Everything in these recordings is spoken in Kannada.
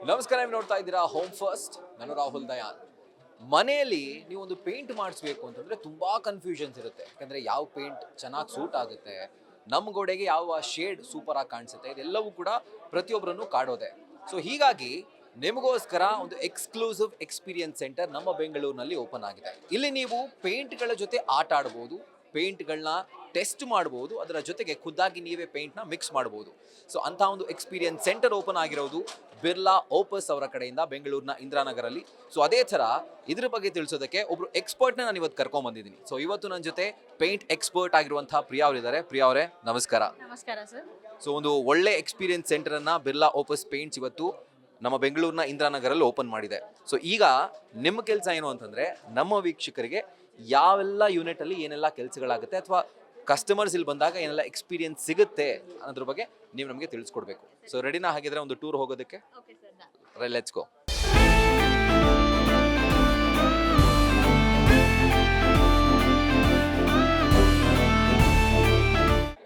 ನಮಸ್ಕಾರ, ನೀವು ನೋಡ್ತಾ ಇದ್ದೀರಾ ಹೋಮ್ ಫಸ್ಟ್. ನಾನು ರಾಹುಲ್ ದಯಾನ್. ಮನೆಯಲ್ಲಿ ನೀವು ಒಂದು ಪೇಂಟ್ ಮಾಡಿಸ್ಬೇಕು ಅಂತಂದ್ರೆ ತುಂಬಾ ಕನ್ಫ್ಯೂಷನ್ಸ್ ಇರುತ್ತೆ. ಯಾಕಂದ್ರೆ ಯಾವ ಪೇಂಟ್ ಚೆನ್ನಾಗಿ ಸೂಟ್ ಆಗುತ್ತೆ, ನಮ್ಮ ಗೋಡೆಗೆ ಯಾವ ಶೇಡ್ ಸೂಪರ್ ಆಗಿ ಕಾಣಿಸುತ್ತೆ, ಇದೆಲ್ಲವೂ ಕೂಡ ಪ್ರತಿಯೊಬ್ಬರನ್ನು ಕಾಡೋದೆ. ಸೊ ಹೀಗಾಗಿ ನಿಮಗೋಸ್ಕರ ಒಂದು ಎಕ್ಸ್ಕ್ಲೂಸಿವ್ ಎಕ್ಸ್ಪೀರಿಯನ್ಸ್ ಸೆಂಟರ್ ನಮ್ಮ ಬೆಂಗಳೂರಿನಲ್ಲಿ ಓಪನ್ ಆಗಿದೆ. ಇಲ್ಲಿ ನೀವು ಪೇಂಟ್ಗಳ ಜೊತೆ ಆಟ ಆಡ್ಬೋದು, ಪೇಂಟ್ಗಳನ್ನ ಟೆಸ್ಟ್ ಮಾಡ್ಬೋದು, ಅದರ ಜೊತೆಗೆ ಖುದ್ದಾಗಿ ನೀವೇ ಪೇಂಟ್ನ ಮಿಕ್ಸ್ ಮಾಡ್ಬೋದು. ಸೊ ಅಂಥ ಒಂದು ಎಕ್ಸ್ಪೀರಿಯನ್ಸ್ ಸೆಂಟರ್ ಓಪನ್ ಆಗಿರೋದು ಬಿರ್ಲಾ ಓಪಸ್ ಅವರ ಕಡೆಯಿಂದ ಬೆಂಗಳೂರಿನ ಇಂದಿರಾನಗರಲ್ಲಿ. ಸೊ ಅದೇ ಥರ ಇದ್ರ ಬಗ್ಗೆ ತಿಳಿಸೋದಕ್ಕೆ ಒಬ್ರು ಎಕ್ಸ್ಪರ್ಟ್ನ ನಾನು ಇವತ್ತು ಕರ್ಕೊಂಡ್ ಬಂದಿದ್ದೀನಿ. ಸೊ ಇವತ್ತು ನನ್ನ ಜೊತೆ ಪೇಂಟ್ ಎಕ್ಸ್ಪರ್ಟ್ ಆಗಿರುವಂತಹ ಪ್ರಿಯಾ ಅವರಿದ್ದಾರೆ. ಪ್ರಿಯಾ ಅವರೇ, ನಮಸ್ಕಾರ. ನಮಸ್ಕಾರ ಸರ್. ಸೊ ಒಂದು ಒಳ್ಳೆ ಎಕ್ಸ್ಪೀರಿಯನ್ಸ್ ಸೆಂಟರನ್ನು ಬಿರ್ಲಾ ಓಪಸ್ ಪೇಂಟ್ಸ್ ಇವತ್ತು ನಮ್ಮ ಬೆಂಗಳೂರಿನ ಇಂದಿರಾನಗರಲ್ಲಿ ಓಪನ್ ಮಾಡಿದೆ. ಸೊ ಈಗ ನಿಮ್ಮ ಕೆಲಸ ಏನು ಅಂತಂದರೆ, ನಮ್ಮ ವೀಕ್ಷಕರಿಗೆ ಯಾವೆಲ್ಲ ಯೂನಿಟಲ್ಲಿ ಏನೆಲ್ಲ ಕೆಲಸಗಳಾಗುತ್ತೆ ಅಥವಾ ಕಸ್ಟಮರ್ಸ್ ಇಲ್ಲಿ ಬಂದಾಗ ಏನೆಲ್ಲ ಎಕ್ಸ್ಪೀರಿಯನ್ಸ್ ಸಿಗುತ್ತೆ ಅನ್ನೋದ್ರ ಬಗ್ಗೆ ನೀವು ನಮಗೆ ತಿಳಿಸ್ಕೊಡ್ಬೇಕು. ಸೊ ರೆಡಿನಾ? ಹಾಗಿದ್ರೆ ಒಂದು ಟೂರ್ ಹೋಗೋದಕ್ಕೆ okay sir. Let's go.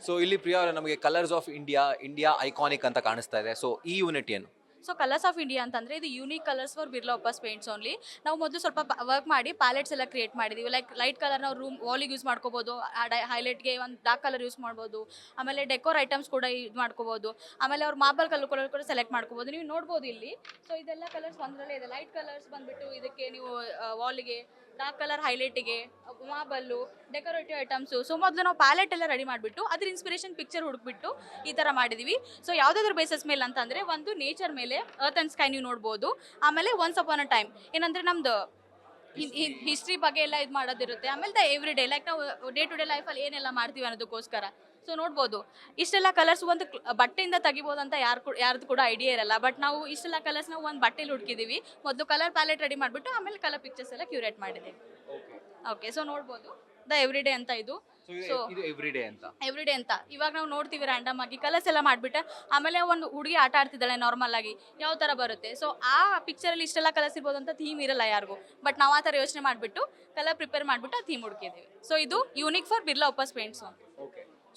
So ಇಲ್ಲಿ ಪ್ರಿಯಾ ಅವರೇ, ನಮಗೆ ಕಲರ್ಸ್ ಆಫ್ ಇಂಡಿಯಾ ಐಕಾನಿಕ್ ಅಂತ ಕಾಣಿಸ್ತಾ ಇದೆ. ಸೊ ಈ ಯೂನಿಟ್ ಏನು? ಸೊ ಕಲರ್ಸ್ ಆಫ್ ಇಂಡಿಯಾ ಅಂತಂದರೆ ಇದು unique colours for Birla ಓಪಸ್ paints only. ನಾವು ಮೊದಲು ಸ್ವಲ್ಪ ವರ್ಕ್ ಮಾಡಿ ಪ್ಯಾಲೆಟ್ಸ್ ಎಲ್ಲ ಕ್ರಿಯೇಟ್ ಮಾಡಿದ್ದೀವಿ. ಲೈಕ್ ಲೈಟ್ ಕಲರ್ ನಾವು ರೂಮ್ ವಾಲಿಗೆ ಯೂಸ್ ಮಾಡ್ಕೋಬೋದು, ಹೈಲೈಟ್ಗೆ ಒಂದು ಡಾರ್ಕ್ ಕಲರ್ ಯೂಸ್ ಮಾಡ್ಬೋದು. ಆಮೇಲೆ ಡೆಕೋರ್ ಐಟಮ್ಸ್ ಕೂಡ ಯೂಸ್ ಮಾಡ್ಕೋಬೋದು. ಆಮೇಲೆ ಅವ್ರು ಮಾರ್ಬಲ್ ಕಲರ್ ಕೂಡ ಸೆಲೆಕ್ಟ್ ಮಾಡ್ಕೋಬೋದು. ನೀವು ನೋಡ್ಬೋದು ಇಲ್ಲಿ. ಸೊ ಇದೆಲ್ಲ ಕಲರ್ಸ್ ಒಂದರಲ್ಲೇ ಇದೆ. ಲೈಟ್ ಕಲರ್ಸ್ ಬಂದುಬಿಟ್ಟು ಇದಕ್ಕೆ ನೀವು ವಾಲಿಗೆ, ಡಾರ್ಕ್ ಕಲರ್ ಹೈಲೈಟಿಗೆ, ಮಾರ್ಬಲ್ಲು, ಡೆಕೋರೇಟಿವ್ ಐಟಮ್ಸು. ಸೊ ಮೊದಲು ನಾವು ಪ್ಯಾಲೆಟ್ ಎಲ್ಲ ರೆಡಿ ಮಾಡಿಬಿಟ್ಟು ಅದ್ರ ಇನ್ಸ್ಪಿರೇಷನ್ ಪಿಕ್ಚರ್ ಹುಡುಕ್ಬಿಟ್ಟು ಈ ಥರ ಮಾಡಿದ್ದೀವಿ. ಸೊ ಯಾವುದಾದ್ರೂ ಬೇಸಸ್ ಮೇಲೆ ಅಂತಂದರೆ ಒಂದು ನೇಚರ್ ಮೇಲೆ ಅರ್ತ್ ಆ್ಯಂಡ್ ಸ್ಕೈ ನೀವು ನೋಡ್ಬೋದು. ಆಮೇಲೆ ಒನ್ಸ್ ಅಪಾನ್ ಅ ಟೈಮ್ ಏನಂದರೆ ನಮ್ಮದು ಹಿಸ್ಟ್ರಿ ಬಗ್ಗೆ ಎಲ್ಲ ಇದು ಮಾಡೋದಿರುತ್ತೆ. ಆಮೇಲೆ ಎವ್ರಿ ಡೇ ಲೈಕ್ ನಾವು ಡೇ ಟು ಡೇ ಲೈಫಲ್ಲಿ ಏನೆಲ್ಲ ಮಾಡ್ತೀವಿ ಅನ್ನೋದಕ್ಕೋಸ್ಕರ. ಸೊ ನೋಡ್ಬೋದು ಇಷ್ಟೆಲ್ಲ ಕಲರ್ಸ್ ಒಂದು ಬಟ್ಟೆಯಿಂದ ತೆಗಿಬೋದು ಅಂತ ಯಾರ್ದು ಕೂಡ ಐಡಿಯಾ ಇರಲ್ಲ. ಬಟ್ ನಾವು ಇಷ್ಟೆಲ್ಲ ಕಲರ್ಸ್ ನಾವು ಒಂದು ಬಟ್ಟೆಲಿ ಹುಡುಕಿದ್ದೀವಿ. ಮೊದಲು ಕಲರ್ ಪ್ಯಾಲೆಟ್ ರೆಡಿ ಮಾಡಿಬಿಟ್ಟು ಆಮೇಲೆ ಕಲರ್ ಪಿಕ್ಚರ್ಸ್ ಎಲ್ಲ ಕ್ಯೂರೇಟ್ ಮಾಡಿದ್ದೀವಿ. ಓಕೆ, ಸೊ ನೋಡ್ಬೋದು ಎವ್ರಿ ಡೇ ಅಂತ ಇದು. ಸೊ ಇದು ಎವ್ರಿಡೇ ಅಂತ. ಎವ್ರಿಡೇ ಅಂತ ಇವಾಗ ನಾವು ನೋಡ್ತೀವಿ ರ್ಯಾಂಡಮ್ ಆಗಿ ಕಲರ್ಸ್ ಎಲ್ಲ ಮಾಡಿಬಿಟ್ಟೆ. ಆಮೇಲೆ ಒಂದು ಹುಡುಗಿ ಆಟ ಆಡ್ತಿದ್ದಾಳೆ ನಾರ್ಮಲ್ ಆಗಿ, ಯಾವ ಥರ ಬರುತ್ತೆ. ಸೊ ಆ ಪಿಕ್ಚರಲ್ಲಿ ಇಷ್ಟೆಲ್ಲ ಕಲರ್ಸ್ ಇರ್ಬೋದು ಅಂತ ಥೀಮ್ ಇರಲ್ಲ ಯಾರಿಗೂ. ಬಟ್ ನಾವು ಆ ಥರ ಯೋಚನೆ ಮಾಡಿಬಿಟ್ಟು ಕಲರ್ ಪ್ರಿಪೇರ್ ಮಾಡಿಬಿಟ್ಟು ಆ ಥೀಮ್ ಹುಡುಕಿದ್ದೀವಿ. ಸೊ ಇದು unique for Birla ಓಪಸ್ paints.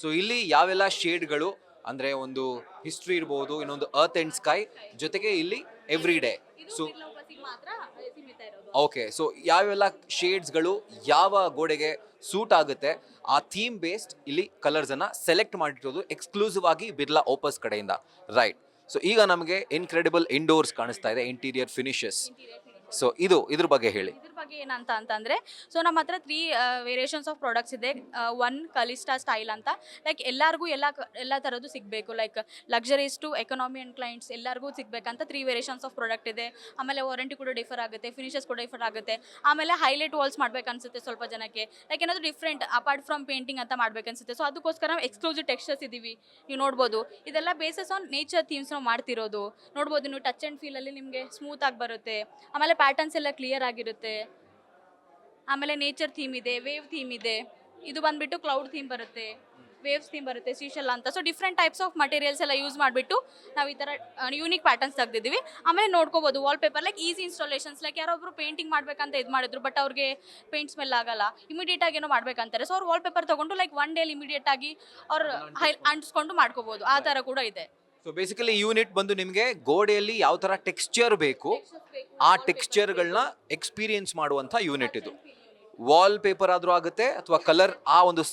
So ಇಲ್ಲಿ ಯಾವೆಲ್ಲ ಶೇಡ್ಗಳು ಅಂದ್ರೆ ಒಂದು ಹಿಸ್ಟ್ರಿ ಇರ್ಬೋದು, ಇನ್ನೊಂದು ಅರ್ತ್ ಅಂಡ್ ಸ್ಕೈ, ಜೊತೆಗೆ ಇಲ್ಲಿ ಎವ್ರಿ ಡೇ. ಸೊ ಮಾತ್ರ ಸೀಮಿತ ಇರೋದು. ಓಕೆ, ಸೊ ಯಾವೆಲ್ಲ ಶೇಡ್ಸ್ಗಳು ಯಾವ ಗೋಡೆಗೆ ಸೂಟ್ ಆಗುತ್ತೆ ಆ ಥೀಮ್ ಬೇಸ್ಡ್ ಇಲ್ಲಿ ಕಲರ್ಸ್ ಅನ್ನ ಸೆಲೆಕ್ಟ್ ಮಾಡಿರೋದು ಎಕ್ಸ್ಕ್ಲೂಸಿವ್ ಆಗಿ ಬಿರ್ಲಾ ಓಪಸ್ ಕಡೆಯಿಂದ. ರೈಟ್. ಸೊ ಈಗ ನಮಗೆ ಇನ್ಕ್ರೆಡಿಬಲ್ ಇಂಡೋರ್ಸ್ ಕಾಣಿಸ್ತಾ ಇದೆ, ಇಂಟೀರಿಯರ್ ಫಿನಿಶಸ್. ಸೊ ಇದ್ರ ಬಗ್ಗೆ ಹೇಳಿ. ಇದ್ರ ಬಗ್ಗೆ ಏನಂತ ಅಂತಂದರೆ, ಸೊ ನಮ್ಮ ಹತ್ರ 3 ವೇರಿಯೇಷನ್ಸ್ ಆಫ್ ಪ್ರಾಡಕ್ಟ್ಸ್ ಇದೆ. ಒನ್ ಕಲಿಸ್ಟಾ ಸ್ಟೈಲ್ ಅಂತ, ಲೈಕ್ ಎಲ್ಲರಿಗೂ ಎಲ್ಲ ಥರದ್ದು ಸಿಗಬೇಕು. Like luxuries to economy and clients ಎಲ್ಲರಿಗೂ ಸಿಗಬೇಕಂತ 3 ವೇರಿಯೇಷನ್ಸ್ ಆಫ್ ಪ್ರಾಡಕ್ಟ್ ಇದೆ. ಆಮೇಲೆ ವಾರಂಟಿ ಕೂಡ ಡಿಫರ್ ಆಗುತ್ತೆ, ಫಿನಿಶಸ್ ಕೂಡ ಡಿಫರ್ ಆಗುತ್ತೆ. ಆಮೇಲೆ ಹೈಲೈಟ್ ವಾಲ್ಸ್ ಮಾಡ್ಬೇಕನ್ಸುತ್ತೆ ಸ್ವಲ್ಪ ಜನಕ್ಕೆ, ಲೈಕ್ ಏನಾದರೂ ಡಿಫ್ರೆಂಟ್ ಅಪಾರ್ಟ್ ಫ್ರಮ್ ಪೇಂಟಿಂಗ್ ಅಂತ ಮಾಡ್ಬೇಕನ್ಸುತ್ತೆ. ಸೊ ಅದಕ್ಕೋಸ್ಕರ ನಾವು ಎಕ್ಸ್ಕ್ಲೂಸಿವ್ ಟೆಕ್ಸ್ಚರ್ಸ್ ಇದ್ದೀವಿ. ನೀವು ನೋಡ್ಬೋದು ಇದೆಲ್ಲ ಬೇಸಸ್ ಆನ್ ನೇಚರ್ ಥೀಮ್ಸ್ ನಾವು ಮಾಡ್ತಿರೋದು. ನೋಡ್ಬೋದು ನೀವು ಟಚ್ ಆ್ಯಂಡ್ ಫೀಲಲ್ಲಿ ನಿಮಗೆ ಸ್ಮೂತ್ ಆಗಿ ಬರುತ್ತೆ. ಆಮೇಲೆ ಪ್ಯಾಟರ್ನ್ಸ್ ಎಲ್ಲ ಕ್ಲಿಯರ್ ಆಗಿರುತ್ತೆ. ಆಮೇಲೆ ನೇಚರ್ ಥೀಮ್ ಇದೆ, ವೇವ್ ಥೀಮ್ ಇದೆ. ಇದು ಬಂದ್ಬಿಟ್ಟು ಕ್ಲೌಡ್ ಥೀಮ್ ಬರುತ್ತೆ, ವೇವ್ಸ್ ಥೀಮ್ ಬರುತ್ತೆ, ಸೀಶೆಲ್ ಅಂತ. So different types of materials ಎಲ್ಲ ಯೂಸ್ ಮಾಡಿಬಿಟ್ಟು ನಾವು ಈ ಥರ ಯೂನಿಕ್ ಪ್ಯಾಟರ್ನ್ಸ್ ತೆಗೆದಿದ್ದೀವಿ. ಆಮೇಲೆ ನೋಡ್ಕೋಬೋದು wall paper like easy installations. Like ಯಾರೊಬ್ರು ಪೇಂಟಿಂಗ್ ಮಾಡ್ಬೇಕಂತ ಇದು ಮಾಡಿದ್ರು, ಬಟ್ ಅವ್ರಿಗೆ ಪೇಂಟ್ ಸ್ಮೆಲ್ ಆಗಲ್ಲ, ಇಮಿಡಿಯೇಟ್ ಆಗಿ ಏನೋ ಮಾಡ್ಬೇಕಂತಾರೆ. ಸೊ ಅವ್ರು ವಾಲ್ ಪೇಪರ್ ತೊಗೊಂಡು ಲೈಕ್ ಒನ್ ಡೇಲಿ ಇಮಿಡಿಯೇಟ್ ಆಗಿ ಅವ್ರು ಅಂಟಿಸ್ಕೊಂಡು ಮಾಡ್ಕೋಬೋದು. ಆ ಥರ ಕೂಡ ಇದೆ. ಸೊ ಬೇಸಿಕಲಿ ಯೂನಿಟ್ ಬಂದು ನಿಮಗೆ ಗೋಡೆಯಲ್ಲಿ ಯಾವ ತರ ಟೆಕ್ಸ್ಚರ್ ಬೇಕು ಆ ಟೆಕ್ಸ್ಚರ್ಗಳನ್ನ ಎಕ್ಸ್ಪೀರಿಯನ್ಸ್ ಮಾಡುವಂಥ ಯೂನಿಟ್ ಇದು. ವಾಲ್ ಪೇಪರ್ ಆದರೂ ಆಗುತ್ತೆ ಅಥವಾ ಕಲರ್ ಆ ಒಂದು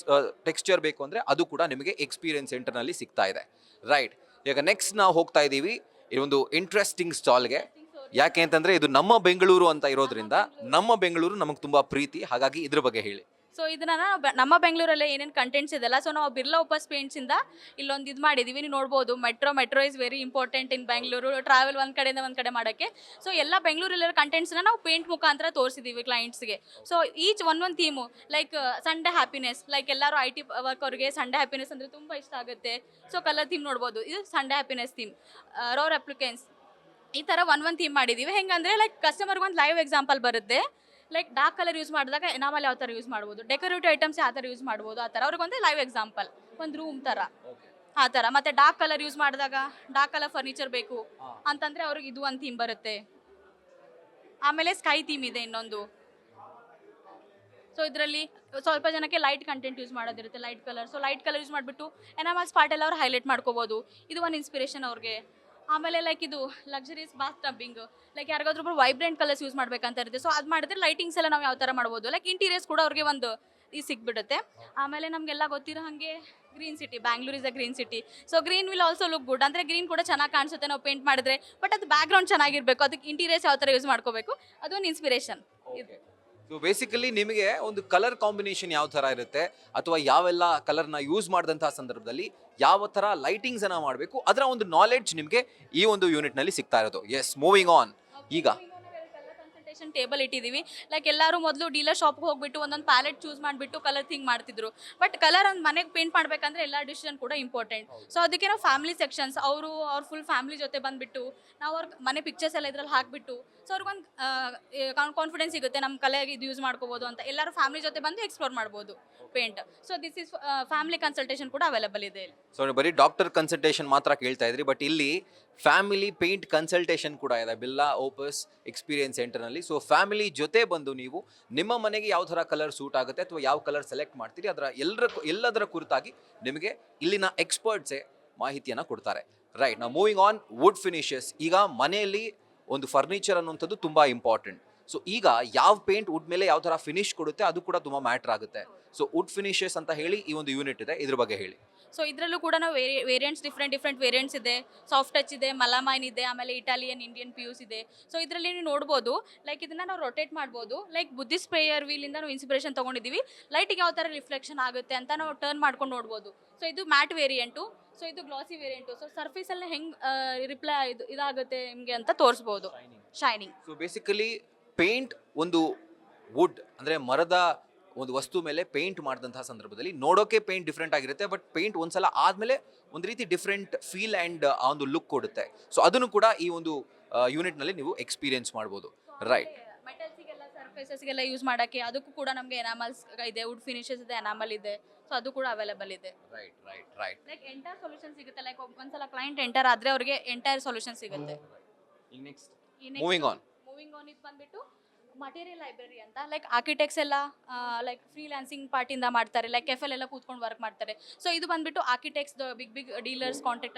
ಟೆಕ್ಸ್ಚರ್ ಬೇಕು ಅಂದರೆ ಅದು ಕೂಡ ನಿಮಗೆ ಎಕ್ಸ್ಪೀರಿಯನ್ಸ್ ಸೆಂಟರ್ನಲ್ಲಿ ಸಿಗ್ತಾ ಇದೆ. ರೈಟ್. ಈಗ ನೆಕ್ಸ್ಟ್ ನಾವು ಹೋಗ್ತಾ ಇದ್ದೀವಿ ಈ ಒಂದು ಇಂಟ್ರೆಸ್ಟಿಂಗ್ ಸ್ಟಾಲ್ಗೆ. ಯಾಕೆ ಅಂತಂದರೆ ಇದು ನಮ್ಮ ಬೆಂಗಳೂರು ಅಂತ ಇರೋದ್ರಿಂದ ನಮ್ಮ ಬೆಂಗಳೂರು ನಮಗೆ ತುಂಬ ಪ್ರೀತಿ. ಹಾಗಾಗಿ ಇದ್ರ ಬಗ್ಗೆ ಹೇಳಿ. ಸೊ ಇದನ್ನ ನಮ್ಮ ಬೆಂಗಳೂರಲ್ಲೇ ಏನೇನು ಕಂಟೆಂಟ್ಸ್ ಇದೆಲ್ಲ, ಸೊ ನಾವು ಬಿರ್ಲಾ ಓಪಸ್ ಪೇಂಟ್ಸಿಂದ ಇಲ್ಲೊಂದು ಇದು ಮಾಡಿದ್ದೀವಿ. ನೀವು ನೋಡ್ಬೋದು metro is very important in Bengaluru. Travel ಒಂದು ಕಡೆಯಿಂದ ಒಂದು ಕಡೆ ಮಾಡೋಕ್ಕೆ. ಸೊ ಎಲ್ಲ ಬೆಂಗಳೂರಲ್ಲಿರೋ ಕಂಟೆಂಟ್ಸ್ನ ನಾವು ಪೇಂಟ್ ಮುಖಾಂತರ ತೋರಿಸಿದ್ದೀವಿ ಕ್ಲೈಂಟ್ಸ್ಗೆ. ಸೊ ಈಚ್ ಒಂದೊಂದು theme like Sunday happiness, like ಎಲ್ಲರೂ IT ವರ್ಕ್ ಅವ್ರಿಗೆ ಸಂಡೇ ಹ್ಯಾಪಿನೆಸ್ ಅಂದರೆ ತುಂಬ ಇಷ್ಟ ಆಗುತ್ತೆ. ಸೊ ಕಲರ್ ಥೀಮ್ ನೋಡ್ಬೋದು, ಇದು ಸಂಡೇ ಹ್ಯಾಪಿನೆಸ್ ಥೀಮ್. ರೋರ್ ಅಪ್ಲಿಕೆನ್ಸ್, ಈ ಥರ ಒಂದು ಥೀಮ್ ಮಾಡಿದ್ದೀವಿ. ಹೆಂಗಂದರೆ ಲೈಕ್ ಕಸ್ಟಮರ್ಗೆ ಒಂದು ಲೈವ್ ಎಕ್ಸಾಂಪಲ್ ಬರುತ್ತೆ. ಲೈಕ್ ಡಾರ್ಕ್ ಕಲರ್ ಯೂಸ್ ಮಾಡಿದಾಗ ಎನಾಮಲ್ ಯಾವ ಥರ ಯೂಸ್ ಮಾಡ್ಬೋದು, ಡೆಕೋರೇಟಿವ್ ಐಟಮ್ಸ್ ಯಾವ ಥರ ಯೂಸ್ ಮಾಡ್ಬೋದು, ಆ ಥರ ಅವ್ರಿಗೊಂದು ಲೈವ್ ಎಕ್ಸಾಂಪಲ್, ಒಂದು ರೂಮ್ ಥರ ಆ ಥರ. ಮತ್ತು ಡಾರ್ಕ್ ಕಲರ್ ಯೂಸ್ ಮಾಡಿದಾಗ ಡಾರ್ಕ್ ಕಲರ್ ಫರ್ನಿಚರ್ ಬೇಕು ಅಂತಂದರೆ ಅವ್ರಿಗೆ ಇದು ಒಂದು ಥೀಮ್ ಬರುತ್ತೆ. ಆಮೇಲೆ ಸ್ಕೈ ಥೀಮ್ ಇದೆ ಇನ್ನೊಂದು. ಸೊ ಇದರಲ್ಲಿ ಸ್ವಲ್ಪ ಜನಕ್ಕೆ ಲೈಟ್ ಕಂಟೆಂಟ್ ಯೂಸ್ ಮಾಡೋದಿರುತ್ತೆ, light colour. So light colour use ಮಾಡಿಬಿಟ್ಟು ಎನಾಮಲ್ ಸ್ಪಾಟ್ ಎಲ್ಲ ಅವ್ರು ಹೈಲೈಟ್ ಮಾಡ್ಕೋಬೋದು. ಇದು ಒಂದು ಇನ್ಸ್ಪಿರೇಷನ್ ಅವ್ರಿಗೆ. ಆಮೇಲೆ ಲೈಕ್ ಇದು ಲಕ್ಸುರೀಸ್ ಬಾತ್ ಟಬ್ಬಿಂಗ್, ಲೈಕ್ ಯಾರಿಗಾದ್ರೂ ವೈಬ್ರೆಂಟ್ ಕಲರ್ಸ್ ಯೂಸ್ ಮಾಡ್ಬೇಕಂತ ಇರುತ್ತೆ. ಸೊ ಅದು ಮಾಡಿದ್ರೆ ಲೈಟಿಂಗ್ಸ್ ಎಲ್ಲ ನಾವು ಯಾವ ಥರ ಮಾಡ್ಬೋದು, ಲೈಕ್ ಇಂಟೀರಿಯರ್ಸ್ ಕೂಡ ಅವ್ರಿಗೆ ಒಂದು ಈ ಸಿಕ್ಬಿಡುತ್ತೆ. ಆಮೇಲೆ ನಮಗೆಲ್ಲ ಗೊತ್ತಿರೋ ಹಾಗೆ green city, Bangalore is a green city. So green will also look good, ಅಂದರೆ ಗ್ರೀನ್ ಕೂಡ ಚೆನ್ನಾಗಿ ಕಾಣಿಸುತ್ತೆ ನಾವು ಪೇಂಟ್ ಮಾಡಿದ್ರೆ. ಬಟ್ ಅದು ಬ್ಯಾಕ್ಗ್ರೌಂಡ್ ಚೆನ್ನಾಗಿರಬೇಕು, ಅದಕ್ಕೆ ಇಂಟೀರಿಯರ್ಸ್ ಯಾವ ಥರ ಯೂಸ್ ಮಾಡ್ಕೋಬೇಕು, ಅದೊಂದು ಇನ್ಸ್ಪಿರೇಷನ್. ಸೊ ಬೇಸಿಕಲಿ ನಿಮಗೆ ಒಂದು ಕಲರ್ ಕಾಂಬಿನೇಷನ್ ಯಾವ ಥರ ಇರುತ್ತೆ, ಅಥವಾ ಯಾವೆಲ್ಲ ಕಲರ್ನ ಯೂಸ್ ಮಾಡಿದಂತಹ ಸಂದರ್ಭದಲ್ಲಿ ಯಾವ ಥರ ಲೈಟಿಂಗ್ಸ್ ಅನ್ನ ಮಾಡಬೇಕು, ಅದರ ಒಂದು ನಾಲೆಡ್ಜ್ ನಿಮಗೆ ಈ ಒಂದು ಯೂನಿಟ್ನಲ್ಲಿ ಸಿಗ್ತಾ ಇರೋದು. Yes, moving on. ಈಗ ಟೇಬಲ್ ಇಟ್ಟಿದ್ದೀವಿ. ಲೈಕ್ ಎಲ್ಲರೂ ಮೊದಲು ಡೀಲರ್ ಶಾಪ್ಗೆ ಹೋಗ್ಬಿಟ್ಟು ಒಂದೊಂದು ಪ್ಯಾಲೆಟ್ ಚೂಸ್ ಮಾಡಿಬಿಟ್ಟು ಕಲರ್ ಥಿಂಗ್ ಮಾಡ್ತಿದ್ರು. ಬಟ್ ಕಲರ್ ಒಂದು ಮನೆಗೆ ಪೇಂಟ್ ಮಾಡಬೇಕಂದ್ರೆ ಎಲ್ಲ ಡಿಸಿಷನ್ ಕೂಡ ಇಂಪಾರ್ಟೆಂಟ್. ಸೊ ಅದಕ್ಕೆ ನಾವು ಫ್ಯಾಮಿಲಿ ಸೆಕ್ಷನ್ಸ್, ಅವ್ರ ಫುಲ್ ಫ್ಯಾಮಿಲಿ ಜೊತೆ ಬಂದುಬಿಟ್ಟು ನಾವು ಅವ್ರ ಮನೆ ಪಿಕ್ಚರ್ಸ್ ಎಲ್ಲ ಇದ್ರಲ್ಲಿ ಹಾಕಿಬಿಟ್ಟು, ಸೊ ಅವ್ರಿಗೊಂದು ಕಾನ್ಫಿಡೆನ್ಸ್ ಸಿಗುತ್ತೆ ನಮ್ಮ ಕಲೆಗೆ ಇದು ಯೂಸ್ ಮಾಡ್ಕೋಬೋದು ಅಂತ. ಎಲ್ಲರೂ ಫ್ಯಾಮಿಲಿ ಜೊತೆ ಬಂದು ಎಕ್ಸ್ಪ್ಲೋರ್ ಮಾಡ್ಬೋದು paint. So this is family consultation ಕೂಡ ಅವೈಲೇಬಲ್ ಇದೆ ಇಲ್ಲಿ. ಸೊ ಬರೀ ಡಾಕ್ಟರ್ ಕನ್ಸಲ್ಟೇಷನ್ ಮಾತ್ರ ಕೇಳ್ತಾ ಇದ್ರಿ, ಬಟ್ ಇಲ್ಲಿ ಫ್ಯಾಮಿಲಿ ಪೇಂಟ್ ಕನ್ಸಲ್ಟೇಷನ್ ಕೂಡ ಇದೆ ಬಿರ್ಲಾ ಓಪಸ್ ಎಕ್ಸ್ಪೀರಿಯನ್ಸ್ ಸೆಂಟರ್ನಲ್ಲಿ. ಸೊ ಫ್ಯಾಮಿಲಿ ಜೊತೆ ಬಂದು ನೀವು ನಿಮ್ಮ ಮನೆಗೆ ಯಾವ ಥರ ಕಲರ್ ಸೂಟ್ ಆಗುತ್ತೆ ಅಥವಾ ಯಾವ ಕಲರ್ ಸೆಲೆಕ್ಟ್ ಮಾಡ್ತೀರಿ ಅದರ ಎಲ್ಲದರ ಕುರಿತಾಗಿ ನಿಮಗೆ ಇಲ್ಲಿನ ಎಕ್ಸ್ಪರ್ಟ್ಸೇ ಮಾಹಿತಿಯನ್ನು ಕೊಡ್ತಾರೆ. ರೈಟ್, ನಾವು ಮೂವಿಂಗ್ ಆನ್ ವುಡ್ ಫಿನಿಶಸ್. ಈಗ ಮನೆಯಲ್ಲಿ ಒಂದು ಫರ್ನಿಚರ್ ಅನ್ನುವಂಥದ್ದು ತುಂಬ ಇಂಪಾರ್ಟೆಂಟ್. ಸೊ ಈಗ ಯಾವ ಪೇಂಟ್ ವುಡ್ ಮೇಲೆ ಯಾವ ಥರ ಫಿನಿಶ್ ಕೊಡುತ್ತೆ ಅದು ಕೂಡ ತುಂಬ ಮ್ಯಾಟ್ರ್ ಆಗುತ್ತೆ. ಸೊ ವುಡ್ ಫಿನಿಶಸ್ ಅಂತ ಹೇಳಿ ಈ ಒಂದು ಯೂನಿಟ್ ಇದೆ, ಇದ್ರ ಬಗ್ಗೆ ಹೇಳಿ. ಸೊ ಇದರಲ್ಲೂ ಕೂಡ ನಾವು ವೇರಿಯಂಟ್ಸ್ ಡಿಫ್ರೆಂಟ್ ವೇರಿಯಂಟ್ಸ್ ಇದೆ. ಸಾಫ್ಟ್ ಟಚ್ ಇದೆ, ಮಲಾಮೈನ್ ಇದೆ, ಆಮೇಲೆ ಇಟಾಲಿಯನ್ ಇಂಡಿಯನ್ ಪಿಯೂಸ್ ಇದೆ. ಸೊ ಇದರಲ್ಲಿ ನೀವು ನೋಡ್ಬೋದು, ಲೈಕ್ ಇದನ್ನ ನಾವು ರೊಟೇಟ್ ಮಾಡ್ಬೋದು. ಲೈಕ್ ಬುದ್ಧಿಸ್ಟ್ ಪ್ರೇಯರ್ ವೀಲಿಂದ ನಾವು ಇನ್ಸ್ಪಿರೇಷನ್ ತೊಗೊಂಡಿದ್ದೀವಿ. ಲೈಟಿಗೆ ಯಾವ ಥರ ರಿಫ್ಲೆಕ್ಷನ್ ಆಗುತ್ತೆ ಅಂತ ನಾವು ಟರ್ನ್ ಮಾಡ್ಕೊಂಡು ನೋಡ್ಬೋದು. ಸೊ ಇದು ಮ್ಯಾಟ್ ವೇರಿಯಂಟು, ಸೊ ಇದು ಗ್ಲಾಸಿ ವೇರಿಯಂಟು. ಸೊ ಸರ್ಫೇಸಲ್ಲಿ ಹೆಂಗೆ ಇದಾಗುತ್ತೆ ನಿಮಗೆ ಅಂತ ತೋರಿಸ್ಬೋದು, ಶೈನಿಂಗ್. ಸೊ ಬೇಸಿಕಲಿ ಪೇಂಟ್ ಒಂದು ವುಡ್ ಅಂದರೆ ಮರದ ಒಂದು ವಸ್ತು ಮೇಲೆ ಪೇಂಟ್ ಮಾಡಿದಂತಹ ಸಂದರ್ಭದಲ್ಲಿ ನೋಡೋಕೆ ಪೇಂಟ್ ಡಿಫ್ರೆಂಟ್ ಆಗಿರುತ್ತೆ, ಬಟ್ ಪೇಂಟ್ ಒಂದ್ಸಲ ಆದಮೇಲೆ ಒಂದು ರೀತಿ ಡಿಫ್ರೆಂಟ್ ಫೀಲ್ ಆ್ಯಂಡ್ ಆ ಒಂದು ಲುಕ್ ಕೊಡುತ್ತೆ. ಸೊ ಅದನ್ನು ಕೂಡ ಈ ಒಂದು ಯೂನಿಟ್ನಲ್ಲಿ ನೀವು ಎಕ್ಸ್ಪೀರಿಯನ್ಸ್ ಮಾಡ್ಬೋದು. ರೈಟ್, ಮೆಟಲ್ಸಿಗೆಲ್ಲ ಸರ್ಫೇಸಸ್ಗೆಲ್ಲ ಯೂಸ್ ಮಾಡೋಕ್ಕೆ ಅದಕ್ಕೂ ಕೂಡ ನಮಗೆ ಎನಾಮಲ್ಸ್ ಇದೆ, ವುಡ್ ಫಿನಿಶಸ್ ಇದೆ, ಎನಾಮಲ್ ಇದೆ. ಸೊ ಅದು ಕೂಡ ಅವೈಲೇಬಲ್ ಇದೆ. ರೈಟ್. ಲೈಕ್ ಎಂಟೈರ್ ಸೊಲ್ಯೂಷನ್ ಸಿಗುತ್ತೆ. ಲೈಕ್ ಒಂದ್ಸಲ ಕ್ಲೈಂಟ್ ಎಂಟರ್ ಆದರೆ ಅವ್ರಿಗೆ ಎಂಟೈರ್ ಸೊಲ್ಯೂಷನ್ ಸಿಗುತ್ತೆ. ನೆಕ್ಸ್ಟ್ ಮೂವಿಂಗ್ ಆನ್ ಇದು ಬಂದ್ಬಿಟ್ಟು ಮಟೀರಿಯಲ್ ಲೈಬ್ರರಿ ಅಂತ. ಲೈಕ್ ಆರ್ಕಿಟೆಕ್ಟ್ಸ್ ಎಲ್ಲ ಲೈಕ್ ಫ್ರೀಲ್ಯಾನ್ಸಿಂಗ್ ಪಾರ್ಟಿಂದ ಮಾಡ್ತಾರೆ, ಲೈಕ್ ಕೆಫೆಲ್ ಎಲ್ಲ ಕೂತ್ಕೊಂಡು ವರ್ಕ್ ಮಾಡ್ತಾರೆ. ಸೊ ಇದು ಬಂದ್ಬಿಟ್ಟು ಆರ್ಕಿಟೆಕ್ಟ್ಸ್, ಬಿಗ್ ಡೀಲರ್ಸ್,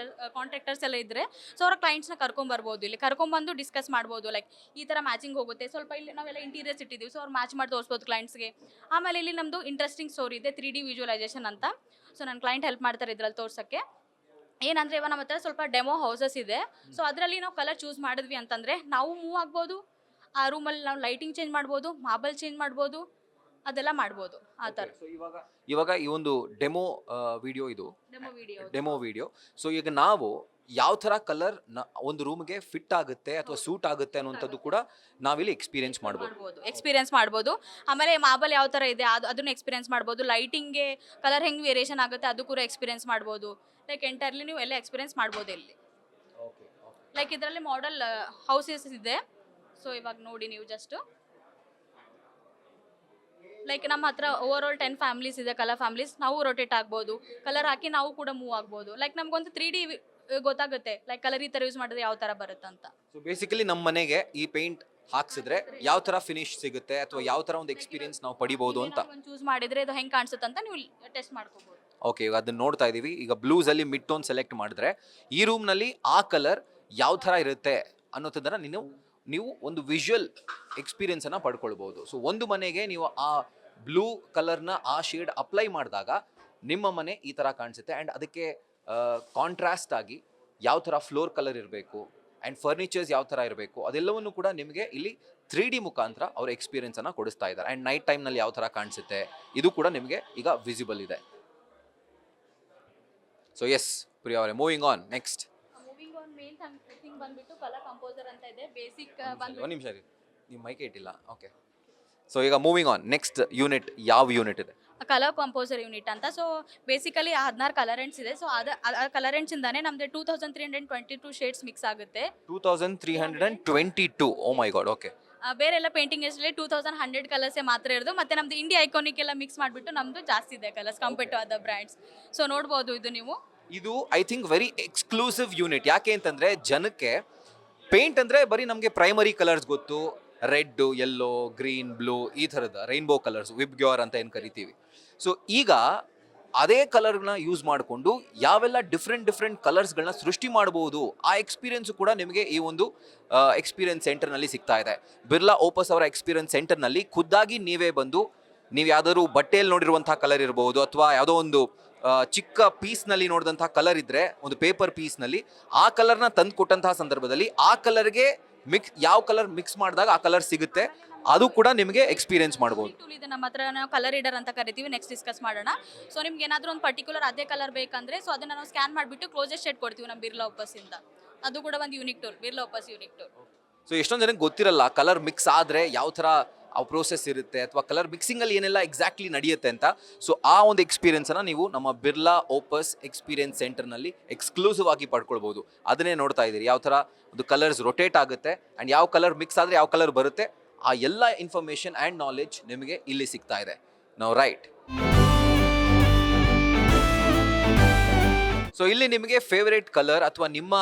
ಕಾಂಟ್ರಾಕ್ಟರ್ಸ್ ಎಲ್ಲ ಇದ್ದರೆ ಸೊ ಅವ್ರ ಕ್ಲೈಂಟ್ಸ್ನ ಕರ್ಕೊಂಬರ್ಬೋದು. ಇಲ್ಲಿ ಕರ್ಕೊಂಬಂದು ಡಿಸ್ಕಸ್ ಮಾಡ್ಬೋದು, ಲೈಕ್ ಈ ಥರ ಮ್ಯಾಚಿಂಗ್ ಹೋಗುತ್ತೆ. ಸ್ವಲ್ಪ ಇಲ್ಲಿ ನಾವೆಲ್ಲ ಇಂಟೀರಿಯರ್ಸ್ ಇಟ್ಟಿದ್ದೀವಿ, ಸೊ ಅವ್ರು ಮ್ಯಾಚ್ ಮಾಡಿ ತೋರಿಸ್ಬೋದು ಕ್ಲೈಂಟ್ಸ್ಗೆ. ಆಮೇಲೆ ಇಲ್ಲಿ ನಮ್ಮದು ಇಂಟ್ರೆಸ್ಟಿಂಗ್ ಸ್ಟೋರಿ ಇದೆ, 3D ವಿಜುವಲೈಸೇಷನ್ ಅಂತ. ಸೊ ನನ್ನ ಕ್ಲೈಂಟ್ ಹೆಲ್ಪ್ ಮಾಡ್ತಾರೆ ಇದ್ರಲ್ಲಿ ತೋರ್ಸೋಕ್ಕೆ. ಏನಂದರೆ ಇವಾಗ ನಮ್ಮ ಹತ್ರ ಸ್ವಲ್ಪ ಡೆಮೋ ಹೌಸಸ್ ಇದೆ. ಸೊ ಅದರಲ್ಲಿ ನಾವು ಕಲರ್ ಚೂಸ್ ಮಾಡಿದ್ವಿ ಅಂತಂದರೆ ನಾವು ಮೂವ್ ಆಗ್ಬೋದು. ಆ ರೂಮಲ್ಲಿ ನಾವು ಲೈಟಿಂಗ್ ಚೇಂಜ್ ಮಾಡ್ಬೋದು, ಮಾರ್ಬಲ್ ಚೇಂಜ್ ಮಾಡ್ಬೋದು, ಅದೆಲ್ಲ ಮಾಡ್ಬೋದು ಆ ಥರ. ಇವಾಗ ಈ ಒಂದು ಡೆಮೋ ವಿಡಿಯೋ, ಇದು ಡೆಮೋ ವಿಡಿಯೋ. ಸೊ ಈಗ ನಾವು ಯಾವ ಥರ ಕಲರ್ ಒಂದು ರೂಮ್ಗೆ ಫಿಟ್ ಆಗುತ್ತೆ ಅಥವಾ ಸೂಟ್ ಆಗುತ್ತೆ ಅನ್ನುವಂಥದ್ದು ಕೂಡ ನಾವಿಲ್ಲಿ ಎಕ್ಸ್ಪೀರಿಯನ್ಸ್ ಮಾಡ್ಬೋದು. ಆಮೇಲೆ ಮಾರ್ಬಲ್ ಯಾವ ಥರ ಇದೆ ಅದನ್ನು ಎಕ್ಸ್ಪೀರಿಯನ್ಸ್ ಮಾಡ್ಬೋದು. ಲೈಟಿಂಗ್ಗೆ ಕಲರ್ ಹೆಂಗೆ ವೇರಿಯೇಷನ್ ಆಗುತ್ತೆ ಅದು ಕೂಡ ಎಕ್ಸ್ಪೀರಿಯನ್ಸ್ ಮಾಡ್ಬೋದು. ಲೈಕ್ ಎಂಟರ್ಲಿ ನೀವು ಎಲ್ಲ ಎಕ್ಸ್ಪೀರಿಯನ್ಸ್ ಮಾಡ್ಬೋದು ಇಲ್ಲಿ. ಲೈಕ್ ಇದರಲ್ಲಿ ಮಾಡೆಲ್ ಹೌಸಸ್ ಇದೆ. ಸೊ ಇವಾಗ ನೋಡಿ ನೀವು ಜಸ್ಟ್ ಲೈಕ್ ನಮ್ಮ ಹತ್ರ ಓವರ್ ಆಲ್ 10 ಫ್ಯಾಮಿಲೀಸ್ ಇದೆ, ಕಲರ್ ಫ್ಯಾಮಿಲೀಸ್. ನಾವು ರೊಟೇಟ್ ಆಗ್ಬೋದು, ಕಲರ್ ಹಾಕಿ ನಾವು ಕೂಡ ಮೂವ್ ಆಗ್ಬೋದು. ಲೈಕ್ ನಮ್ಗೊಂದು 3D ಗೊತ್ತಾಗುತ್ತೆ, ಲೈಕ್ ಕಲರ್ ಈ ಥರ ಯೂಸ್ ಮಾಡಿದ್ರೆ ಯಾವ ಥರ ಬರುತ್ತೆ ಅಂತ. ಸೊ ಬೇಸಿಕಲಿ ನಮ್ಮ ಮನೆಗೆ ಈ ಪೇಂಟ್ ಹಾಕ್ಸಿದ್ರೆ ಯಾವ ಥರ ಫಿನಿಶ್ ಸಿಗುತ್ತೆ ಅಥವಾ ಯಾವ ಥರ ಒಂದು ಎಕ್ಸ್ಪೀರಿಯನ್ಸ್ ನಾವು ಪಡಿಬೋದು ಅಂತ ಚೂಸ್ ಮಾಡಿದ್ರೆ ಇದು ಹೆಂಗೆ ಕಾಣಿಸುತ್ತೆ ಅಂತ ನೀವು ಟೆಸ್ಟ್ ಮಾಡ್ಕೋಬೋದು. ಓಕೆ, ಈಗ ಅದನ್ನ ನೋಡ್ತಾ ಇದೀವಿ. ಈಗ ಬ್ಲೂಸಲ್ಲಿ ಮಿಡ್ ಟೋನ್ ಸೆಲೆಕ್ಟ್ ಮಾಡಿದ್ರೆ ಈ ರೂಮ್ನಲ್ಲಿ ಆ ಕಲರ್ ಯಾವ ಥರ ಇರುತ್ತೆ ಅನ್ನೋದನ್ನ ನೀವು ಒಂದು ವಿಜುವಲ್ ಎಕ್ಸ್ಪೀರಿಯನ್ಸನ್ನು ಪಡ್ಕೊಳ್ಬೋದು. ಸೊ ಒಂದು ಮನೆಗೆ ನೀವು ಆ ಬ್ಲೂ ಕಲರ್ನ ಆ ಶೇಡ್ ಅಪ್ಲೈ ಮಾಡಿದಾಗ ನಿಮ್ಮ ಮನೆ ಈ ಥರ ಕಾಣಿಸುತ್ತೆ. ಆ್ಯಂಡ್ ಅದಕ್ಕೆ ಕಾಂಟ್ರಾಸ್ಟ್ ಆಗಿ ಯಾವ ಥರ ಫ್ಲೋರ್ ಕಲರ್ ಇರಬೇಕು ಆ್ಯಂಡ್ ಫರ್ನಿಚರ್ಸ್ ಯಾವ ಥರ ಇರಬೇಕು ಅದೆಲ್ಲವನ್ನು ಕೂಡ ನಿಮಗೆ ಇಲ್ಲಿ 3D ಮುಖಾಂತರ ಅವ್ರ ಎಕ್ಸ್ಪೀರಿಯನ್ಸನ್ನು ಕೊಡಿಸ್ತಾ ಇದ್ದಾರೆ. ಆ್ಯಂಡ್ ನೈಟ್ ಟೈಮ್ನಲ್ಲಿ ಯಾವ ಥರ ಕಾಣಿಸುತ್ತೆ ಇದು ಕೂಡ ನಿಮಗೆ ಈಗ ವಿಸಿಬಲ್ ಇದೆ. ಸೊ ಎಸ್ ಪ್ರಿಯಾ ಅವರೇ, moving on next. Main thing ಬಂದ್ಬಿಟ್ಟು ಕಲರ್ ಕಂಪೋಸರ್ ಅಂತ ಇದೆ. ಬೇಸಿಕ್ ಒಂದು ನಿಮಿಷ ರೀ, ನೀವು ಮೈಕ್ ಇಟ್ಟಿಲ್ಲ. ಓಕೆ, ಸೊ ಈಗ ಮೂವಿಂಗ್ ಆನ್ ನೆಕ್ಸ್ಟ್ ಯೂನಿಟ್. ಯಾವ ಯೂನಿಟ್ ಇದೆ? ಕಲರ್ ಕಂಪೋಸರ್ ಯೂನಿಟ್ ಅಂತ. ಸೊ ಬೇಸಿಕಲಿ 16 ಕಲರೆಂಟ್ಸ್ ಇದೆ. ಸೊ ಆ ಕಲರೆಂಟ್ಸಿಂದಾನೆ ನಮ್ಮದು 2322 ಶೇಡ್ಸ್ ಮಿಕ್ಸ್ ಆಗುತ್ತೆ. 2322. ಓ ಮೈ ಗಾಡ್. ಓಕೆ, ಬೇರೆಲ್ಲ ಪೇಂಟಿಂಗ್ ಎಷ್ಟಲ್ಲಿ 2100 ಕಲರ್ಸೇ ಮಾತ್ರ ಇರೋದು. ಮತ್ತು ನಮ್ಮದು ಇಂಡಿಯಾ ಐಕಾನಿಕ್ ಎಲ್ಲ ಮಿಕ್ಸ್ ಮಾಡಿಬಿಟ್ಟು ನಮ್ಮದು ಜಾಸ್ತಿ ಇದೆ colours compare to other brands. So ನೋಡ್ಬೋದು ಇದು ನೀವು. ಇದು I think very exclusive unit. ಯಾಕೆ ಅಂತಂದರೆ ಜನಕ್ಕೆ ಪೇಂಟ್ ಅಂದರೆ ಬರೀ ನಮಗೆ ಪ್ರೈಮರಿ ಕಲರ್ಸ್ ಗೊತ್ತು, ರೆಡ್, ಯೆಲ್ಲೋ, ಗ್ರೀನ್, ಬ್ಲೂ, ಈ ಥರದ ರೈನ್ಬೋ ಕಲರ್ಸ್, ವಿಬ್ಗ್ಯೋರ್ ಅಂತ ಏನು ಕರಿತೀವಿ. ಸೊ ಈಗ ಅದೇ ಕಲರ್ನ ಯೂಸ್ ಮಾಡಿಕೊಂಡು ಯಾವೆಲ್ಲ ಡಿಫ್ರೆಂಟ್ ಕಲರ್ಸ್ಗಳನ್ನ ಸೃಷ್ಟಿ ಮಾಡಬಹುದು ಆ ಎಕ್ಸ್ಪೀರಿಯನ್ಸ್ ಕೂಡ ನಿಮಗೆ ಈ ಒಂದು ಎಕ್ಸ್ಪೀರಿಯನ್ಸ್ ಸೆಂಟರ್ನಲ್ಲಿ ಸಿಗ್ತಾ ಇದೆ. ಬಿರ್ಲಾ ಓಪಸ್ ಅವರ ಎಕ್ಸ್ಪೀರಿಯನ್ಸ್ ಸೆಂಟರ್ನಲ್ಲಿ ಖುದ್ದಾಗಿ ನೀವೇ ಬಂದು ನೀವು ಯಾವ್ದಾದ್ರು ಬಟ್ಟೆಯಲ್ಲಿ ನೋಡಿರುವಂತಹ ಕಲರ್ ಇರಬಹುದು ಅಥವಾ ಯಾವುದೋ ಒಂದು ಚಿಕ್ಕ ಪೀಸ್ನಲ್ಲಿ ನೋಡಿದಂತಹ ಕಲರ್ ಇದ್ರೆ ಒಂದು ಪೇಪರ್ ಪೀಸ್ನಲ್ಲಿ ಆ ಕಲರ್ನ ತಂದು ಕೊಟ್ಟಂತಹ ಸಂದರ್ಭದಲ್ಲಿ ಆ ಕಲರ್ಗೆ ಯಾವ ಕಲರ್ ಮಿಕ್ಸ್ ಮಾಡಿದಾಗ ಆ ಕಲರ್ ಸಿಗುತ್ತೆ, ಅದು ಕೂಡ ನಿಮಗೆ ಎಕ್ಸ್ಪೀರಿಯನ್ಸ್ ಮಾಡಬಹುದು. ಟೂಲ್ ಇದೆ ನಮ್ಮ ಹತ್ರ, ನಾವು ಕಲರ್ ರೀಡರ್ ಅಂತ ಕರಿತೀವಿ. ನೆಕ್ಸ್ಟ್ ಡಿಸ್ಕಸ್ ಮಾಡೋಣ. ಸೊ ನಿಮ್ಗೆ ಏನಾದರೂ ಒಂದು ಪರ್ಟಿಕ್ಯುಲರ್ ಅದೇ ಕಲರ್ ಬೇಕಂದ್ರೆ ಸೊ ಅದನ್ನ ನಾವು ಸ್ಕ್ಯಾನ್ ಮಾಡಿಬಿಟ್ಟು ಕ್ಲೋಸೆಸ್ಟ್ ಶೇಡ್ ಕೊಡ್ತೀವಿ ನಮ್ಮ ಬಿರ್ಲಾ ಓಪಸ್ ಇಂದ. ಅದು ಕೂಡ ಒಂದು unique tool, Birla ಓಪಸ್ unique tool. So ಎಷ್ಟೊಂದು ಜನಕ್ಕೆ ಗೊತ್ತಿರಲ್ಲ ಕಲರ್ ಮಿಕ್ಸ್ ಆದರೆ ಯಾವ ಥರ ಆ ಪ್ರೋಸೆಸ್ ಇರುತ್ತೆ ಅಥವಾ ಕಲರ್ ಮಿಕ್ಸಿಂಗಲ್ಲಿ ಏನೆಲ್ಲ ಎಕ್ಸಾಕ್ಟ್ಲಿ ನಡೆಯುತ್ತೆ ಅಂತ. ಸೊ ಆ ಒಂದು ಎಕ್ಸ್ಪೀರಿಯನ್ಸನ್ನು ನೀವು ನಮ್ಮ ಬಿರ್ಲಾ ಓಪಸ್ ಎಕ್ಸ್ಪೀರಿಯನ್ಸ್ ಸೆಂಟರ್ನಲ್ಲಿ ಎಕ್ಸ್ಕ್ಲೂಸಿವ್ ಆಗಿ ಪಡ್ಕೊಳ್ಬೋದು. ಅದನ್ನೇ ನೋಡ್ತಾ ಇದ್ದೀರಿ, ಯಾವ ಥರ ಒಂದು ಕಲರ್ಸ್ ರೊಟೇಟ್ ಆಗುತ್ತೆ ಆ್ಯಂಡ್ ಯಾವ ಕಲರ್ ಮಿಕ್ಸ್ ಆದರೆ ಯಾವ ಕಲರ್ ಬರುತ್ತೆ, ಆ ಎಲ್ಲ ಇನ್ಫಾರ್ಮೇಷನ್ ಆ್ಯಂಡ್ ನಾಲೆಡ್ಜ್ ನಿಮಗೆ ಇಲ್ಲಿ ಸಿಗ್ತಾ ಇದೆ. ನಾವು ರೈಟ್. ಸೊ ಇಲ್ಲಿ ನಿಮಗೆ ಫೇವರೇಟ್ ಕಲರ್ ಅಥವಾ ನಿಮ್ಮ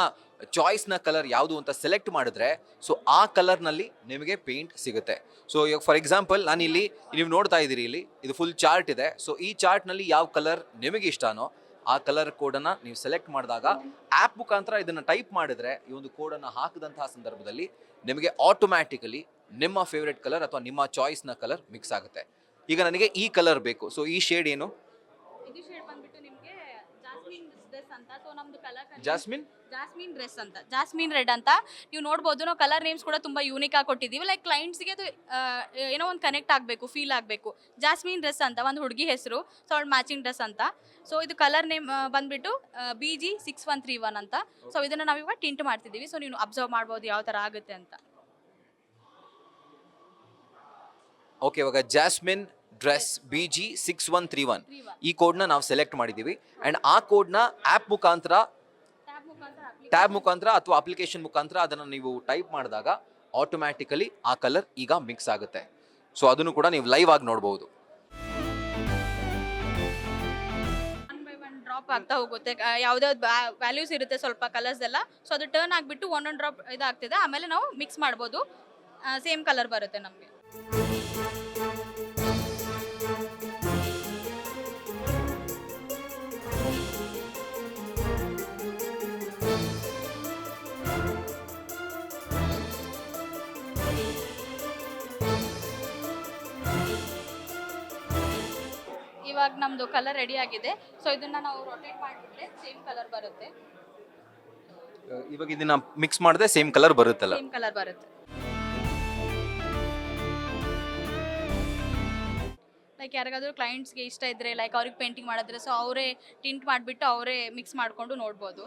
ಚಾಯ್ಸ್ನ ಕಲರ್ ಯಾವುದು ಅಂತ ಸೆಲೆಕ್ಟ್ ಮಾಡಿದ್ರೆ ಸೊ ಆ ಕಲರ್ನಲ್ಲಿ ನಿಮಗೆ ಪೇಂಟ್ ಸಿಗುತ್ತೆ. ಸೊ ಇವಾಗ ಫಾರ್ ಎಕ್ಸಾಂಪಲ್ ನಾನಿಲ್ಲಿ ನೀವು ನೋಡ್ತಾ ಇದ್ದೀರಿ, ಇಲ್ಲಿ ಇದು ಫುಲ್ ಚಾರ್ಟ್ ಇದೆ. ಸೊ ಈ ಚಾರ್ಟ್ನಲ್ಲಿ ಯಾವ ಕಲರ್ ನಿಮಗೆ ಇಷ್ಟನೋ ಆ ಕಲರ್ ಕೋಡನ್ನು ನೀವು ಸೆಲೆಕ್ಟ್ ಮಾಡಿದಾಗ ಆ್ಯಪ್ ಮುಖಾಂತರ ಇದನ್ನು ಟೈಪ್ ಮಾಡಿದ್ರೆ ಈ ಒಂದು ಕೋಡನ್ನು ಹಾಕಿದಂತಹ ಸಂದರ್ಭದಲ್ಲಿ ನಿಮಗೆ ಆಟೋಮ್ಯಾಟಿಕಲಿ ನಿಮ್ಮ ಫೇವ್ರೆಟ್ ಕಲರ್ ಅಥವಾ ನಿಮ್ಮ ಚಾಯ್ಸ್ನ ಕಲರ್ ಮಿಕ್ಸ್ ಆಗುತ್ತೆ. ಈಗ ನನಗೆ ಈ ಕಲರ್ ಬೇಕು, ಸೊ ಈ ಶೇಡ್ ಏನು? ಇದು ಶೇಡ್ ಬಂದ್ಬಿಟ್ಟು ನಿಮಗೆ ಜಾಸ್ಮಿನ್ ಡ್ರೆಸ್ ಅಂತ. ಸೊ ನಮ್ದು ಕಲರ್ ಜಾಸ್ಮಿನ್ ಡ್ರೆಸ್ ಅಂತ, ಜಾಸ್ಮಿನ್ ರೆಡ್ ಅಂತ ನೀವು ನೋಡ್ಬೋದು. ನಾವು ಕಲರ್ ನೇಮ್ಸ್ ಕೂಡ ತುಂಬ ಯೂನಿಕ್ ಆಗಿ ಕೊಟ್ಟಿದ್ದೀವಿ. ಲೈಕ್ ಕ್ಲೈಂಟ್ಸ್ಗೆ ಅದು ಏನೋ ಒಂದು ಕನೆಕ್ಟ್ ಆಗಬೇಕು, ಫೀಲ್ ಆಗಬೇಕು. ಜಾಸ್ಮಿನ್ ಡ್ರೆಸ್ ಅಂತ ಒಂದು ಹುಡುಗಿ ಹೆಸರು, ಸೊ ಅವಳು ಮ್ಯಾಚಿಂಗ್ ಡ್ರೆಸ್ ಅಂತ. ಸೊ ಇದು ಕಲರ್ ನೇಮ್ ಬಂದ್ಬಿಟ್ಟು BG6131 ಅಂತ. ಸೊ ಇದನ್ನು ನಾವಿವಾಗ ಟಿಂಟ್ ಮಾಡ್ತಿದ್ದೀವಿ. ಸೊ ನೀವು ಅಬ್ಸರ್ವ್ ಮಾಡ್ಬೋದು ಯಾವ ಥರ ಆಗುತ್ತೆ ಅಂತ. ಓಕೆ, ಇವಾಗ ಜಾಸ್ಮಿನ್ ಡ್ರೆಸ್ BG6131 ಈ ಕೋಡ್ನ ನಾವು ಸೆಲೆಕ್ಟ್ ಮಾಡಿದ್ದೀವಿ ಆ್ಯಂಡ್ ಆ ಕೋಡ್ನ ಆ್ಯಪ್ ಮುಖಾಂತರ, ಟ್ಯಾಬ್ ಮುಖಾಂತರ ಅಥವಾ ಅಪ್ಲಿಕೇಶನ್ ಮುಖಾಂತರ ಅದನ್ನು ನೀವು ಟೈಪ್ ಮಾಡಿದಾಗ ಆಟೋಮ್ಯಾಟಿಕಲಿ ಆ ಕಲರ್ ಈಗ ಮಿಕ್ಸ್ ಆಗುತ್ತೆ. ಸೊ ಅದನ್ನು ಕೂಡ ನೀವು ಲೈವ್ ಆಗಿ ನೋಡ್ಬೋದು. ಡ್ರಾಪ್ ಆಗ್ತಾ ಹೋಗುತ್ತೆ, ಯಾವುದ್ಯಾವ್ದು ವ್ಯಾಲ್ಯೂಸ್ ಇರುತ್ತೆ ಸ್ವಲ್ಪ ಕಲರ್ಸ್ ಎಲ್ಲ. ಸೊ ಅದು ಟರ್ನ್ ಆಗಿಬಿಟ್ಟು ಒಂದೊಂದು ಡ್ರಾಪ್ ಇದಾಗ್ತಿದೆ. ಆಮೇಲೆ ನಾವು ಮಿಕ್ಸ್ ಮಾಡ್ಬೋದು, ಸೇಮ್ ಕಲರ್ ಬರುತ್ತೆ ನಮಗೆ. ಇವಾಗ ನಮ್ದು ಕಲರ್ ರೆಡಿ ಆಗಿದೆ. ಸೊ ಇದನ್ನ ನಾವು ರೊಟೇಟ್ ಮಾಡಿಬಿಟ್ರೆ ಸೇಮ್ ಕಲರ್ ಬರುತ್ತೆ. ಇವಾಗ ಇದನ್ನ ಮಿಕ್ಸ್ ಮಾಡಿದ್ರೆ ಸೇಮ್ ಕಲರ್ ಬರುತ್ತಲ್ಲ? ಸೇಮ್ ಕಲರ್ ಬರುತ್ತೆ. ಲೈಕ್ ಯಾರಿಗಾದ್ರೂ ಕ್ಲೈಂಟ್ಸ್ಗೆ ಇಷ್ಟ ಇದ್ರೆ, ಲೈಕ್ ಅವ್ರಿಗೆ ಪೇಂಟಿಂಗ್ ಮಾಡಿದ್ರೆ ಸೊ ಅವರೇ ಟಿಂಟ್ ಮಾಡಿಬಿಟ್ಟು ಅವರೇ ಮಿಕ್ಸ್ ಮಾಡಿಕೊಂಡು ನೋಡ್ಬೋದು.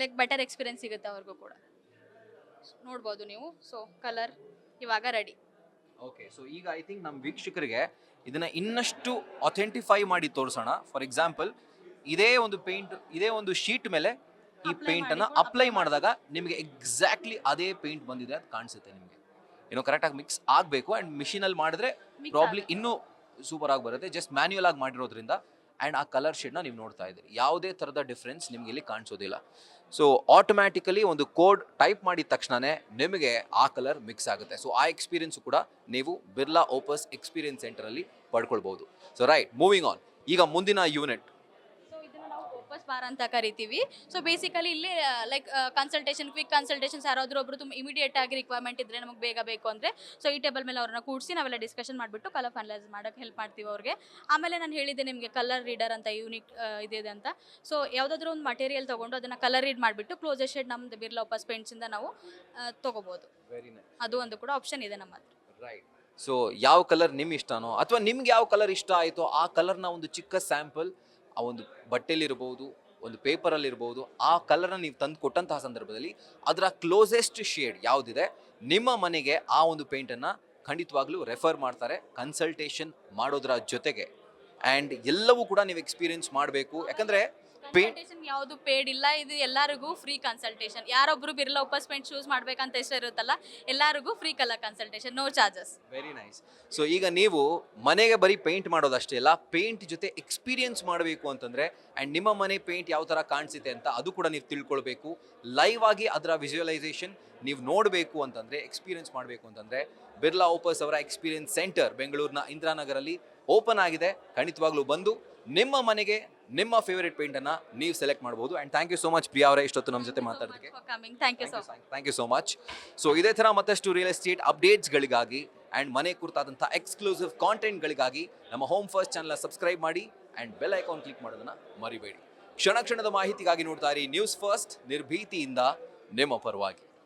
ಲೈಕ್ ಬೆಟರ್ ಎಕ್ಸ್ಪೀರಿಯನ್ಸ್ ಸಿಗುತ್ತೆ ಅವ್ರಿಗೂ ಕೂಡ. ನೋಡ್ಬೋದು ನೀವು. ಸೊ ಕಲರ್ ಇವಾಗ ರೆಡಿ. ಓಕೆ, ಸೊ ಈಗ ಐ ಥಿಂಕ್ ನಮ್ಮ ವೀಕ್ಷಕರಿಗೆ ಇದನ್ನ ಇನ್ನಷ್ಟು ಅಥೆಂಟಿಫೈ ಮಾಡಿ ತೋರಿಸೋಣ. ಫಾರ್ ಎಕ್ಸಾಂಪಲ್, ಇದೇ ಒಂದು ಶೀಟ್ ಮೇಲೆ ಈ ಪೇಂಟನ್ನು ಅಪ್ಲೈ ಮಾಡಿದಾಗ ನಿಮಗೆ ಎಕ್ಸಾಕ್ಟ್ಲಿ ಅದೇ ಪೇಂಟ್ ಬಂದಿದೆ ಅಂತ ಕಾಣಿಸುತ್ತೆ. ನಿಮಗೆ ಏನೋ ಕರೆಕ್ಟಾಗಿ ಮಿಕ್ಸ್ ಆಗಬೇಕು ಆ್ಯಂಡ್ ಮಿಷಿನಲ್ಲಿ ಮಾಡಿದ್ರೆ ಪ್ರಾಬ್ಲಿ ಇನ್ನೂ ಸೂಪರ್ ಆಗಿ ಬರುತ್ತೆ. ಜಸ್ಟ್ ಮ್ಯಾನ್ಯುಯಲ್ ಆಗಿ ಮಾಡಿರೋದ್ರಿಂದ ಆ್ಯಂಡ್ ಆ ಕಲರ್ ಶೇಡ್ನ ನೀವು ನೋಡ್ತಾ ಇದ್ದೀರಿ, ಯಾವುದೇ ಥರದ ಡಿಫ್ರೆನ್ಸ್ ನಿಮ್ಗೆ ಇಲ್ಲಿ ಕಾಣಿಸೋದಿಲ್ಲ. ಸೊ ಆಟೋಮ್ಯಾಟಿಕಲಿ ಒಂದು ಕೋಡ್ ಟೈಪ್ ಮಾಡಿದ ತಕ್ಷಣವೇ ನಿಮಗೆ ಆ ಕಲರ್ ಮಿಕ್ಸ್ ಆಗುತ್ತೆ. ಸೊ ಆ ಎಕ್ಸ್ಪೀರಿಯನ್ಸು ಕೂಡ ನೀವು ಬಿರ್ಲಾ ಓಪಸ್ ಎಕ್ಸ್ಪೀರಿಯನ್ಸ್ ಸೆಂಟರಲ್ಲಿ ಪಡ್ಕೊಳ್ಬೋದು. So right, moving on. ಈಗ ಮುಂದಿನ ಯೂನಿಟ್, ಓಪಸ್ ಬಾರ್ ಅಂತ ಕರಿತೀವಿ. ಸೊ ಬೇಸಿಕಲಿ ಇಲ್ಲಿ ಲೈಕ್ ಕನ್ಸಲ್ಟೇಷನ್, ಕ್ವಿಕ್ ಕನ್ಸಲ್ಟೇಷನ್ಸ್ ಯಾರಾದರೂ ಒಬ್ರು ತುಂಬ ಇಮಿಡಿಯೇಟ್ ಆಗಿ ರಿಕ್ವೈರ್ಮೆಂಟ್ ಇದ್ದರೆ, ನಮಗೆ ಬೇಗ ಬೇಕು ಅಂದರೆ ಸೊ ಈ ಟೇಬಲ್ ಮೇಲೆ ಅವ್ರನ್ನ ಕೂಡಿಸಿ ನಾವೆಲ್ಲ ಡಿಸ್ಕಷನ್ ಮಾಡಿಬಿಟ್ಟು ಕಲರ್ ಫೈನಲೈಸ್ ಮಾಡೋಕ್ಕೆ ಹೆಲ್ಪ್ ಮಾಡ್ತೀವಿ ಅವ್ರಿಗೆ. ಆಮೇಲೆ ನಾನು ಹೇಳಿದ್ದೆ ನಿಮಗೆ ಕಲರ್ ರೀಡರ್ ಅಂತ ಯೂನಿಕ್ ಇದೆ ಅಂತ. ಸೊ ಯಾವುದಾದ್ರೂ ಒಂದು ಮಟೀರಿಯಲ್ ತೊಗೊಂಡು ಅದನ್ನು ಕಲರ್ ರೀಡ್ ಮಾಡಿಬಿಟ್ಟು ಕ್ಲೋಸರ್ ಶೇಡ್ ನಮ್ಮದು ಬಿರ್ಲಾ ಓಪಸ್ ಪೇಂಟ್ಸಿಂದ ನಾವು ತೊಗೋಬೋದು. ಅದು ಒಂದು ಕೂಡ ಆಪ್ಷನ್ ಇದೆ ನಮ್ಮ ಹತ್ರ. ರೈಟ್. ಸೊ ಯಾವ ಕಲರ್ ನಿಮ್ಗೆ ಇಷ್ಟನೋ ಅಥವಾ ನಿಮ್ಗೆ ಯಾವ ಕಲರ್ ಇಷ್ಟ ಆಯಿತೋ ಆ ಕಲರ್ನ ಒಂದು ಚಿಕ್ಕ ಸ್ಯಾಂಪಲ್ ಆ ಒಂದು ಬಟ್ಟೆಲಿರ್ಬೋದು, ಒಂದು ಪೇಪರಲ್ಲಿರ್ಬೋದು, ಆ ಕಲರ್ನ ನೀವು ತಂದು ಕೊಟ್ಟಂತಹ ಸಂದರ್ಭದಲ್ಲಿ ಅದರ ಕ್ಲೋಸೆಸ್ಟ್ ಶೇಡ್ ಯಾವುದಿದೆ ನಿಮ್ಮ ಮನೆಗೆ ಆ ಒಂದು ಪೇಂಟನ್ನು ಖಂಡಿತವಾಗ್ಲೂ ರೆಫರ್ ಮಾಡ್ತಾರೆ ಕನ್ಸಲ್ಟೇಷನ್ ಮಾಡೋದ್ರ ಜೊತೆಗೆ. ಆ್ಯಂಡ್ ಎಲ್ಲವೂ ಕೂಡ ನೀವು ಎಕ್ಸ್ಪೀರಿಯನ್ಸ್ ಮಾಡಬೇಕು. ಯಾಕಂದರೆ ಕನ್ಸಲ್ಟೇಷನ್ ಯಾವುದು ಪೇಡ್ ಇಲ್ಲ, ಇದು ಎಲ್ಲರಿಗೂ ಫ್ರೀ ಕನ್ಸಲ್ಟೇಷನ್. ಯಾರೊಬ್ರು ಬಿರ್ಲಾ ಓಪಸ್ ಪೇಂಟ್ ಚೂಸ್ ಮಾಡ್ಬೇಕಂತ ಇಷ್ಟ ಇರುತ್ತಲ್ಲ, ಎಲ್ಲರಿಗೂ free colour consultation, no charges. Very nice. So ಈಗ ನೀವು ಮನೆಗೆ ಬರೀ ಪೇಂಟ್ ಮಾಡೋದಷ್ಟೇ ಅಲ್ಲ, ಪೇಂಟ್ ಜೊತೆ ಎಕ್ಸ್ಪೀರಿಯನ್ಸ್ ಮಾಡಬೇಕು ಅಂತಂದರೆ ಆ್ಯಂಡ್ ನಿಮ್ಮ ಮನೆ ಪೇಂಟ್ ಯಾವ ಥರ ಕಾಣಿಸುತ್ತೆ ಅಂತ ಅದು ಕೂಡ ನೀವು ತಿಳ್ಕೊಳ್ಬೇಕು. ಲೈವ್ ಆಗಿ ಅದರ ವಿಜುವಲೈಸೇಷನ್ ನೀವು ನೋಡಬೇಕು ಅಂತಂದರೆ, ಎಕ್ಸ್ಪೀರಿಯನ್ಸ್ ಮಾಡಬೇಕು ಅಂತಂದರೆ ಬಿರ್ಲಾ ಓಪಸ್ ಅವರ ಎಕ್ಸ್ಪೀರಿಯನ್ಸ್ ಸೆಂಟರ್ ಬೆಂಗಳೂರಿನ ಇಂದಿರಾನಗರಲ್ಲಿ ಓಪನ್ ಆಗಿದೆ. ಖಂಡಿತವಾಗ್ಲೂ ಬಂದು ನಿಮ್ಮ ಮನೆಗೆ ನಿಮ್ಮ ಫೇವರೇಟ್ ಪೇಂಟನ್ನು ನೀವು ಸೆಲೆಕ್ಟ್ ಮಾಡ್ಬೋದು. And thank you so much Priya ಅವರೇ ಇಷ್ಟೊತ್ತು ನಮ್ಮ ಜೊತೆ ಮಾತಾಡೋದಕ್ಕೆ. Thank you so thank you so much. So ಇದೇ ಥರ ಮತ್ತಷ್ಟು ರಿಯಲ್ ಎಸ್ಟೇಟ್ ಅಪ್ಡೇಟ್ಸ್ಗಳಿಗಾಗಿ ಆ್ಯಂಡ್ ಮನೆ ಕುರಿತಾದಂಥ ಎಕ್ಸ್ಕ್ಲೂಸಿವ್ ಕಾಂಟೆಂಟ್ಗಳಿಗಾಗಿ ನಮ್ಮ ಹೋಮ್ ಫಸ್ಟ್ ಚಾನಲ್ ಸಬ್ಸ್ಕ್ರೈಬ್ ಮಾಡಿ ಆ್ಯಂಡ್ ಬೆಲ್ ಐಕಾನ್ ಕ್ಲಿಕ್ ಮಾಡೋದನ್ನು ಮರಿಬೇಡಿ. ಕ್ಷಣ ಕ್ಷಣದ ಮಾಹಿತಿಗಾಗಿ ನೋಡ್ತಾ ಇರಿ ನ್ಯೂಸ್ ಫಸ್ಟ್, ನಿರ್ಭೀತಿಯಿಂದ ನಿಮ್ಮ ಪರವಾಗಿ.